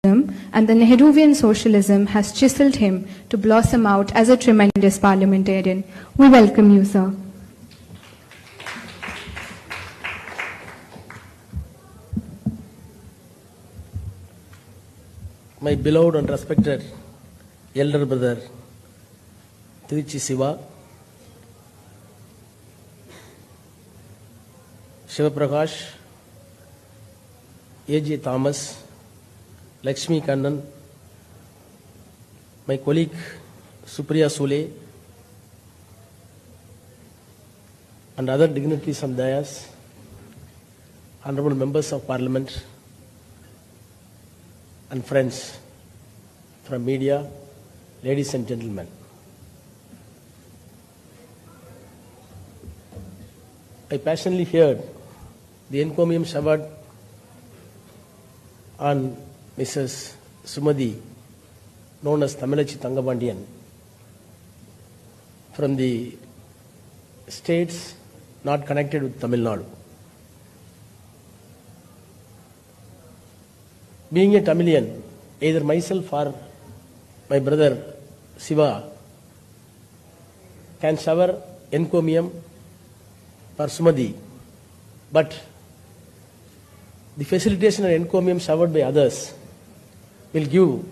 and the Nehruvian socialism has chiseled him to blossom out as a tremendous parliamentarian. We welcome you, sir. My beloved and respected elder brother, Tiruchi Siva, Shiva Prakash, A.J. Thomas, Lakshmi Kannan, my colleague Supriya Sule, and other dignitaries on dais, honorable members of parliament, and friends from media, ladies and gentlemen. I passionately heard the encomium showered on Mrs. Sumadi, known as Thamizhachi from the states not connected with Tamil Nadu. Being a Tamilian, either myself or my brother Siva can shower encomium for Sumadi, but the facilitation and encomium showered by others will give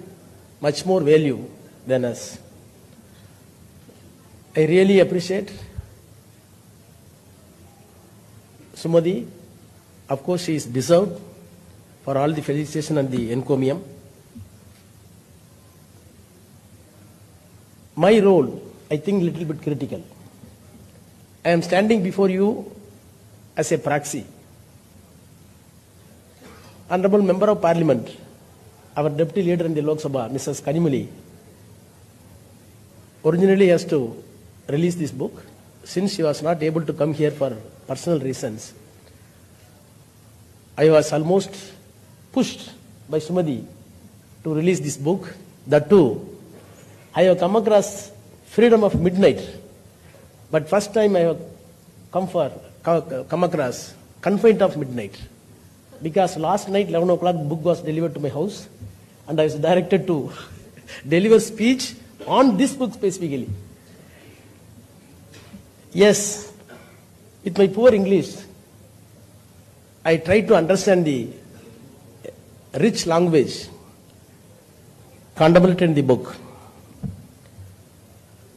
much more value than us. I really appreciate Sumadi. Of course, she is deserved for all the felicitation and the encomium. My role, I think, a little bit critical. I am standing before you as a proxy. Honorable Member of Parliament, our Deputy Leader in the Lok Sabha, Mrs. Kanimuli, originally has to release this book. Since she was not able to come here for personal reasons, I was almost pushed by Sumadi to release this book. That too, I have come across freedom of midnight, but first time I have come across confined of midnight, because last night 11 o'clock book was delivered to my house and I was directed to deliver speech on this book specifically. Yes, with my poor English, I tried to understand the rich language contemplated in the book.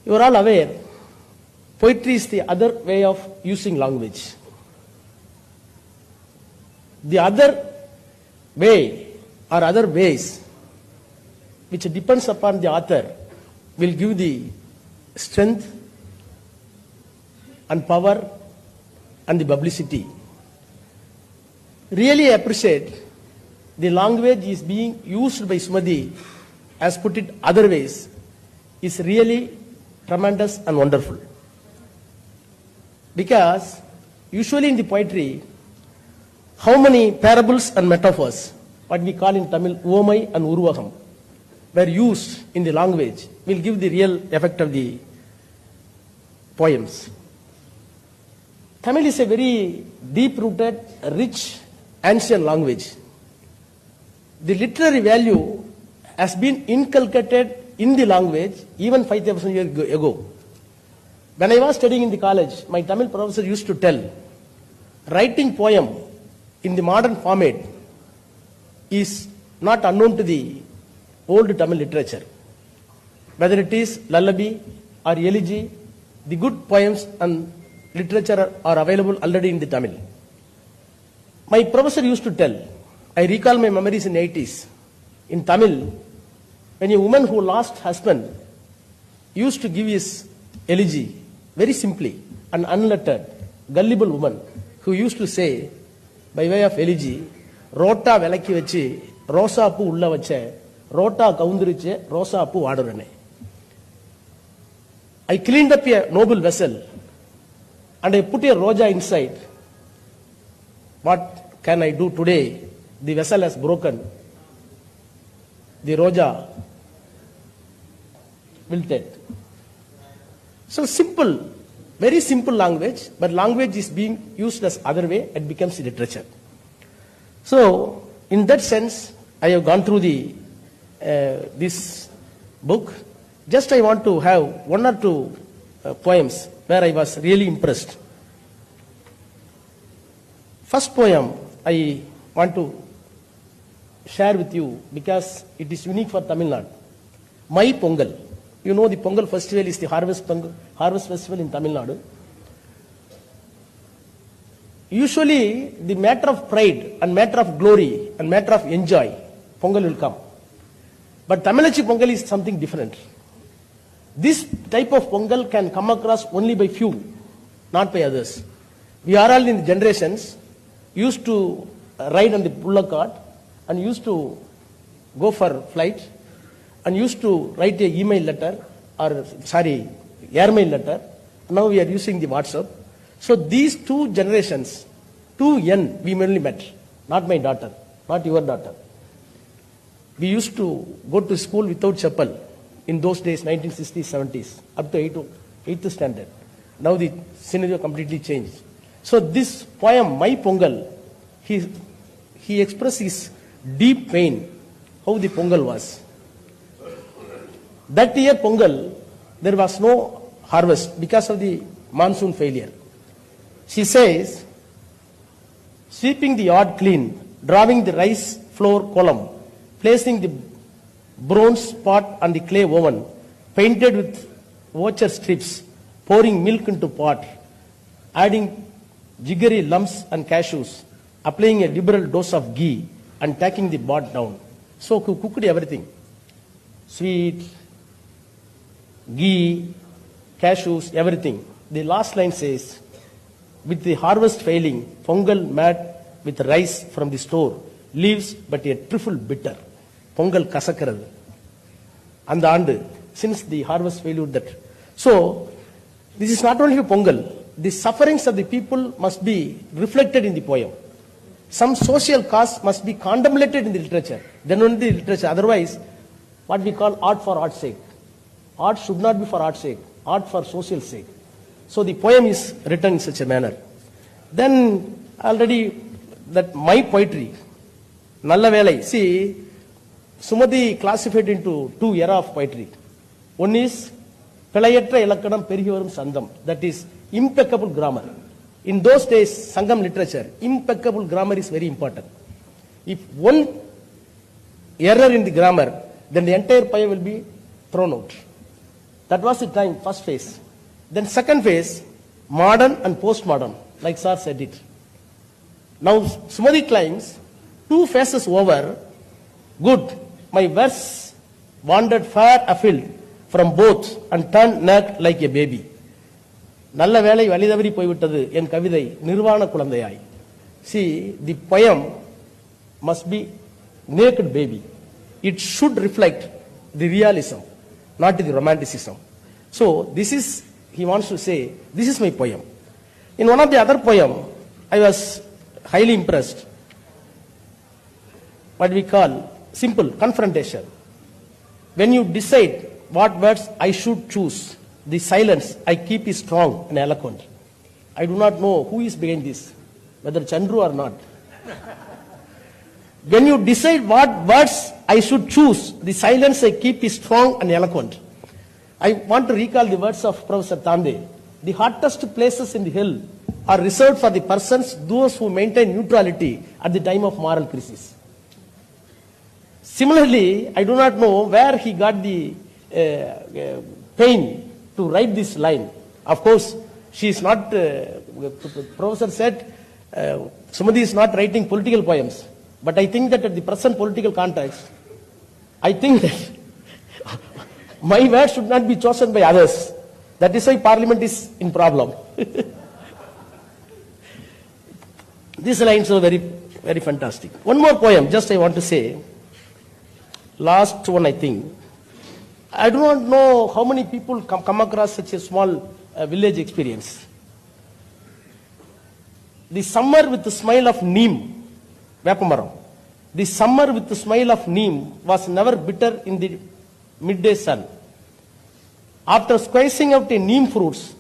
You are all aware, poetry is the other way of using language. The other way or other ways which depends upon the author will give the strength and power and the publicity. Really appreciate the language is being used by Sumadi, as put it other ways, is really tremendous and wonderful. Because usually in the poetry, how many parables and metaphors, what we call in Tamil Uvamai and Uruvagam, were used in the language will give the real effect of the poems. Tamil is a very deep-rooted, rich, ancient language. The literary value has been inculcated in the language even 5,000 years ago. When I was studying in the college, my Tamil professor used to tell, writing poem in the modern format is not unknown to the old Tamil literature. Whether it is lullaby or elegy, the good poems and literature are available already in the Tamil. My professor used to tell, I recall my memories in the 80s, in Tamil, when a woman who lost husband used to give his elegy, very simply, an unlettered, gullible woman who used to say, by way of elegy, Rota velaki vechi, Rosa pu ulla vache, Rota kaunduriche, Rosa pu vaadurane. I cleaned up a noble vessel and I put a roja inside. What can I do today? The vessel has broken. The roja wilted. So simple, very simple language, but language is being used as other way, it becomes literature. So in that sense, I have gone through the this book. Just I want to have one or two poems where I was really impressed. First poem I want to share with you because it is unique for Tamil Nadu. My Pongal. You know the Pongal festival is the harvest festival in Tamil Nadu. Usually the matter of pride and matter of glory and matter of enjoy, Pongal will come. But ThamizhachiM.Pongal is something different. This type of Pongal can come across only by few, not by others. We are all in the generations used to ride on the bullock cart and used to go for flight and used to write a email letter airmail letter. Now we are using the WhatsApp. So these two generations, two young, we mainly met. Not my daughter, not your daughter. We used to go to school without chapel in those days, 1960s, 70s, up to 8th standard. Now the scenario completely changed. So this poem, My Pongal, he expressed his deep pain, how the Pongal was. That year Pongal, there was no harvest because of the monsoon failure. She says, sweeping the yard clean, drawing the rice flour column, placing the bronze pot on the clay oven, painted with voucher strips, pouring milk into pot, adding jiggery lumps and cashews, applying a liberal dose of ghee and taking the pot down. So cooked everything. Sweet, ghee, cashews, everything. The last line says, with the harvest failing, Pongal mad with rice from the store, leaves but a trifle bitter. Pongal kasakaral. And the andu, since the harvest failure that. So, this is not only a Pongal, the sufferings of the people must be reflected in the poem. Some social cause must be contemplated in the literature. Then only the literature. Otherwise, what we call art for art's sake. Art should not be for art's sake. Art for social sake. So the poem is written in such a manner. Then already that my poetry, Nalla Velai, see, Sumati classified into two era of poetry. One is Pelayatra Elakkanam Perivarum Sandam, that is impeccable grammar. In those days, Sangam literature, impeccable grammar is very important. If one error in the grammar, then the entire poem will be thrown out. That was the time, first phase. Then second phase, modern and postmodern, like Sir said it. Now Sumati claims, two phases over, good, my verse wandered far afield from both and turned naked like a baby. நல்ல வேளை வழிதவறி போய்விட்டது என் கவிதை நிர்வாண குழந்தையாய். See, the poem must be naked baby. It should reflect the realism, not the romanticism. So this is, he wants to say, this is my poem. In one of the other poem, I was highly impressed. What we call simple confrontation. When you decide what words I should choose, the silence I keep is strong and eloquent. I do not know who is behind this, whether Chandru or not. When you decide what words I should choose, the silence I keep is strong and eloquent. I want to recall the words of Professor Tande. The hottest places in the hell are reserved for the persons, those who maintain neutrality at the time of moral crisis. Similarly, I do not know where he got the pain to write this line. Of course, she is not, professor said, Sumati is not writing political poems. But I think that at the present political context, I think that my words should not be chosen by others. That is why Parliament is in problem. These lines are very, very fantastic. One more poem, just I want to say. Last one, I think. I do not know how many people come across such a small village experience. The summer with the smile of neem, Vepamaram. The summer with the smile of neem was never bitter in the midday sun. After squeezing out the neem fruits,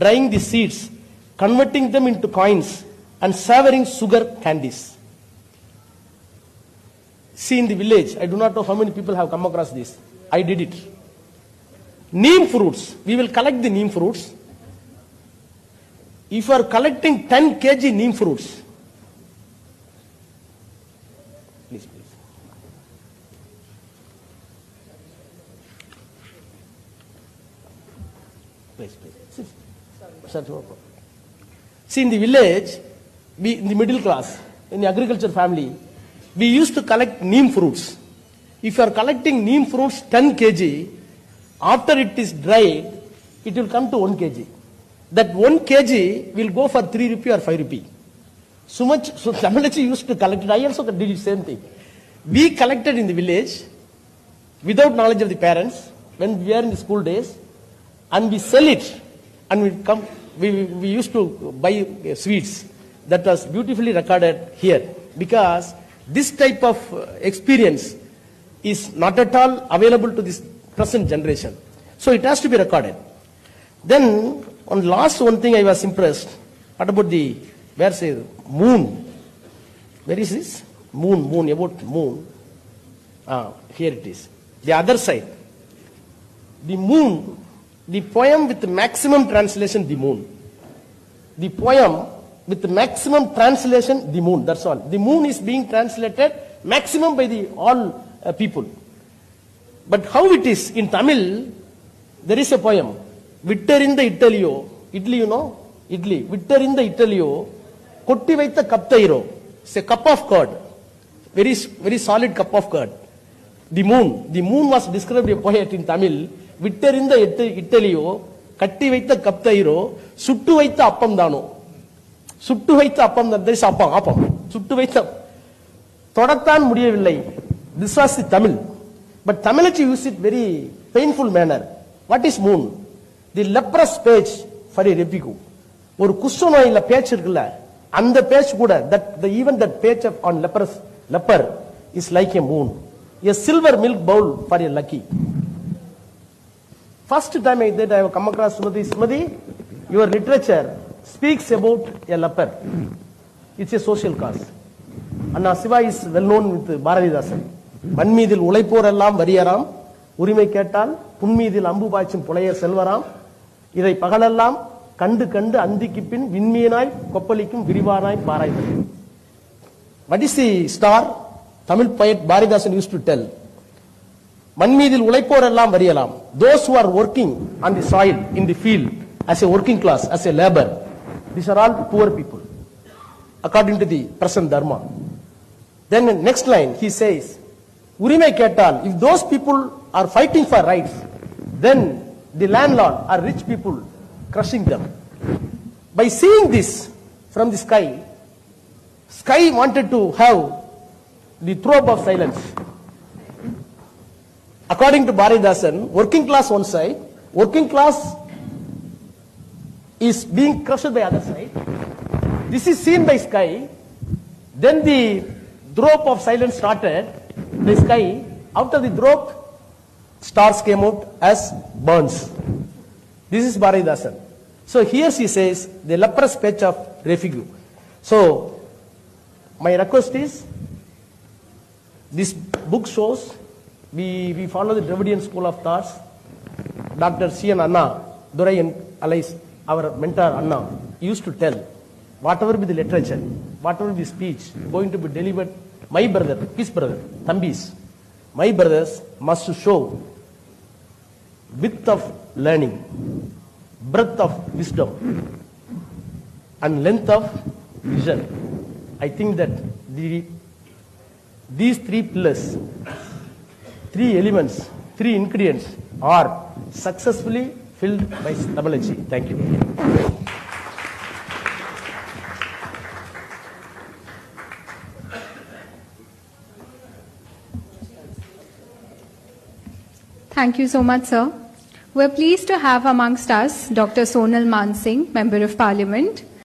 drying the seeds, converting them into coins, and savoring sugar candies. See, in the village, I do not know how many people have come across this. I did it. Neem fruits. We will collect the neem fruits. If you are collecting 10 kg neem fruits, please. See, in the village, in the middle class, in the agriculture family, we used to collect neem fruits. If you are collecting neem fruits 10 kg, after it is dried, it will come to 1 kg. That 1 kg will go for 3 rupee or 5 rupee. So Thamizhachi used to collect it. I also did the same thing. We collected in the village without knowledge of the parents when we were in the school days, and we sell it, and we used to buy sweets. That was beautifully recorded here, because this type of experience is not at all available to this present generation. So it has to be recorded. Then, on last one thing I was impressed. What about where's the moon? Where is this? Moon, about moon. Here it is. The other side. The moon, the poem with the maximum translation, the moon. The poem with the maximum translation, the moon, that's all. The moon is being translated maximum by all people. But how it is in Tamil, there is a poem. Vittarinda Italio, Italy, you know? Italy. Vittarinda Italio, Kotti Vaita Kaptairo. It's a cup of curd. Very, very solid cup of curd. The moon was described by a poet in Tamil. Vittarinda Italio, Katti Vaita Kaptairo, Suttu Vaita Appam Dano. Suttu Vaita Appam, there is Appam. Suttu Vaita. Thodatan Mudiyavillai. This was the Tamil. But Thamizhachi used it very painful manner. What is moon? The leprous page for a repiku. Or kushano illa page irukla. And the page kuda, even that page on leper is like a moon. A silver milk bowl for a lucky. First time I have come across Sumati, your literature speaks about a leper. It's a social cause. Anna Siva is well known with Bharatidasan. Manmidil Ulaipurellam Variaram, Urime Ketal, Punmidil Ambu Bachim Polaya Selvaram, Idai Pagalallam, Kandu Andikipin, Vinmianai, Kopalikum, Virivanai, Parai. What is the star? Tamil poet Bharatidasan used to tell. Manmidil Ulaipurellam Varialam, those who are working on the soil, in the field, as a working class, as a labor, these are all poor people, according to the present Dharma. Then in next line, he says, Urime Ketal, if those people are fighting for rights, then the landlord are rich people crushing them. By seeing this from the sky wanted to have the throb of silence. According to Bharatidasan, working class one side, working class is being crushed by other side. This is seen by sky. Then the drop of silence started. The sky, after the drop, stars came out as burns. This is Bharatidasan. So here she says, the leprous patch of refuge. So, my request is, this book shows, we follow the Dravidian school of thoughts. Dr. C.N. Anna, Durai and Alais, our mentor Anna, used to tell, whatever be the literature, whatever be the speech going to be delivered, my brother, his brother, Thambis, my brothers must show width of learning, breadth of wisdom, and length of vision. I think that these three pillars, three elements, three ingredients are successfully filled by Thamizhachi. Thank you. Thank you so much, sir. We're pleased to have amongst us Dr. Sonal Mansingh, Member of Parliament,